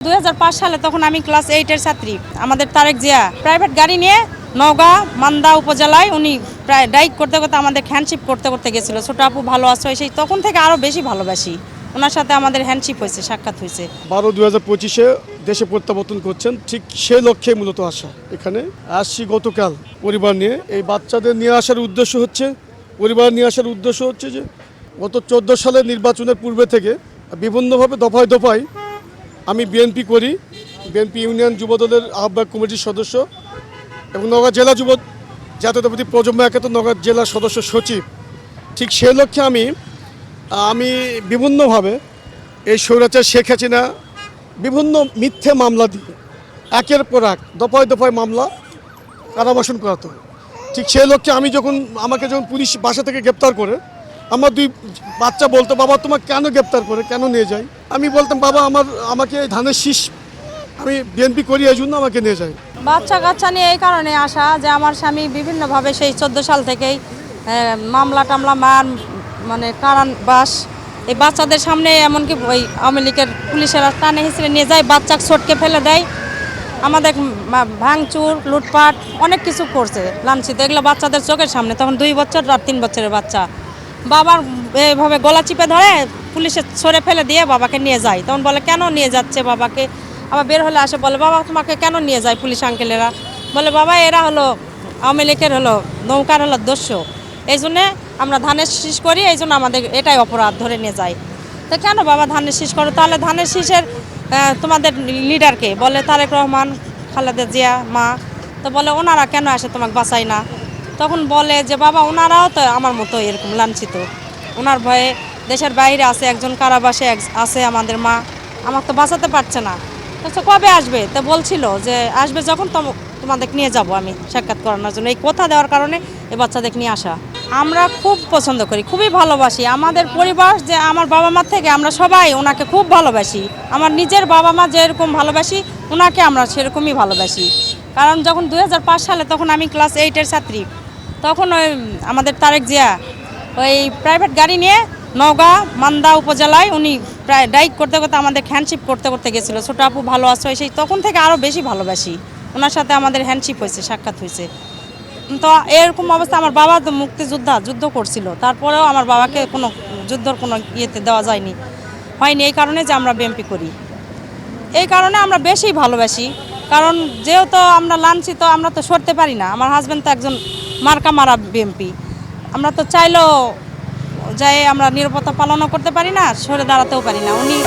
2005 সালে তখন আমি ক্লাস 8-এর ছাত্রী। আমাদের তারেক জিয়া প্রাইভেট গাড়ি নিয়ে নওগাঁ মান্দা উপজেলায় উনি প্রায় ডাইক করতে করতে আমাদের হ্যান্ডশিপ করতে করতে গেছিল। ছোট আপু ভালো আছো, সেই তখন থেকে আরও বেশি ভালোবাসি। ওনার সাথে আমাদের হ্যান্ডশিপ হয়েছে, সাক্ষাৎ হয়েছে। 12/2025-এ দেশে প্রত্যাবর্তন করছেন, ঠিক সেই লক্ষ্যে মূলত আসা। এখানে আসছি গতকাল পরিবার নিয়ে। এই বাচ্চাদের নিয়ে আসার উদ্দেশ্য হচ্ছে, যে গত 14 সালের নির্বাচনের পূর্বে থেকে বিভিন্নভাবে দফায় দফায় আমি বিএনপি করি, বিএনপি ইউনিয়ন যুবদলের আহ্বায়ক কমিটির সদস্য এবং নওগাঁ জেলা যুব জাতীয়তাবাদী প্রজন্ম একাত্তর নওগাঁ জেলার সদস্য সচিব। ঠিক সেই লক্ষ্যে আমি বিভিন্নভাবে এই স্বৈরাচার শেখ হাসিনা বিভিন্ন মিথ্যে মামলা দিয়ে একের পর এক দফায় দফায় মামলা কারাবাসন করাতো। ঠিক সেই লক্ষ্যে আমাকে যখন পুলিশ বাসা থেকে গ্রেপ্তার করে, আমার 2 বাচ্চা বলতো, বাবা তোমাকে কেন গ্রেপ্তার করে, কেন নিয়ে যায়? আমি বলতাম, বাবা আমাকে ধানের শীষ, আমি বিএনপি করি, এই জন্য আমাকে নিয়ে যায়। বাচ্চা কাচ্চা নিয়ে এই কারণে আসা যে আমার স্বামী বিভিন্নভাবে সেই 14 সাল থেকেই মামলা টামলা মানে কারাবাস, এই বাচ্চাদের সামনে এমনকি ওই আওয়ামী লীগের পুলিশেরা টানে হিসেবে নিয়ে যায়, বাচ্চাকে ছটকে ফেলে দেয়, আমাদের ভাঙচুর লুটপাট অনেক কিছু করছে, লাঞ্ছিত। এগুলো বাচ্চাদের চোখের সামনে, তখন 2 বছর আর 3 বছরের বাচ্চা। বাবার এইভাবে গলা চিপে ধরে পুলিশে ছড়ে ফেলে দিয়ে বাবাকে নিয়ে যায়। তখন বলে কেন নিয়ে যাচ্ছে বাবাকে? আবার বের হলে আসে বলে, বাবা তোমাকে কেন নিয়ে যায় পুলিশ আঙ্কেলেরা? বলে, বাবা এরা হলো আওয়ামী লীগের নৌকার দস্যু, এই জন্যে আমরা ধানের শীষ করি, এই জন্য আমাদের এটাই অপরাধ, ধরে নিয়ে যায়। তো কেন বাবা ধানের শীষ করো? তাহলে ধানের শীষের তোমাদের লিডারকে বলে তারেক রহমান, খালেদা জিয়া মা। তো বলে ওনারা কেন আসে তোমাকে বাঁচায় না? তখন বলে যে বাবা ওনারাও তো আমার মতো এরকম লাঞ্ছিত, ওনার ভয়ে দেশের বাইরে আছে, একজন কারাবাসে আছে আমাদের মা, আমার তো বাঁচাতে পারছে না। তো কবে আসবে? তো বলছিল যে আসবে যখন তোমাদের নিয়ে যাব আমি সাক্ষাৎ করানোর জন্য। এই কথা দেওয়ার কারণে এই বাচ্চাদের নিয়ে আসা। আমরা খুব পছন্দ করি, খুবই ভালোবাসি। আমাদের পরিবার যে আমার বাবা মার থেকে আমরা সবাই ওনাকে খুব ভালোবাসি। আমার নিজের বাবা মা যেরকম ভালোবাসি ওনাকে আমরা সেরকমই ভালোবাসি। কারণ যখন 2005 সালে তখন আমি ক্লাস 8-এর ছাত্রী, তখন ওই আমাদের তারেক জিয়া ওই প্রাইভেট গাড়ি নিয়ে নওগাঁ মান্দা উপজেলায় উনি প্রায় ডাইক করতে করতে আমাদের হ্যান্ডশিপ করতে করতে গেছিলো। ছোট আপু ভালো আছো, সেই তখন থেকে আরও বেশি ভালোবাসি। ওনার সাথে আমাদের হ্যান্ডশিপ হয়েছে, সাক্ষাৎ হয়েছে। তো এরকম অবস্থা, আমার বাবা তো যুদ্ধ করছিল, তারপরেও আমার বাবাকে কোনো যুদ্ধর কোনো ইয়েতে দেওয়া হয়নি। এই কারণে যে আমরা বিএনপি করি, এই কারণে আমরা বেশি ভালোবাসি। কারণ যেহেতু আমরা লাঞ্ছিত, আমরা তো সরতে পারি না। আমার হাজব্যান্ড তো একজন মার্কা মারা বিএনপি, আমরা তো চাইলেও যাই আমরা নিরাপত্তা পালনও করতে পারি না, সরে দাঁড়াতেও পারি না। উনি